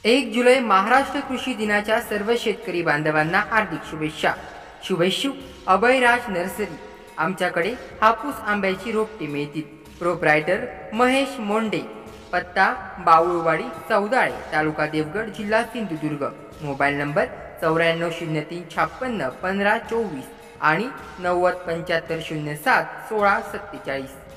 1 जुलै महाराष्ट्र कृषी दिनाच्या सर्व शेतकरी बांधवांना हार्दिक शुभेच्छा। शुभेच्छुक अभयराज नर्सरी। आमच्याकडे हापूस आंब्याची रोपटे मिळतील। प्रोप्रायटर महेश मोंडे। पत्ता बावळवाडी चौदाळे, तालुका देवगड, जिल्हा सिंधुदुर्ग। मोबाईल नंबर 9403561524 आणि 9075071647।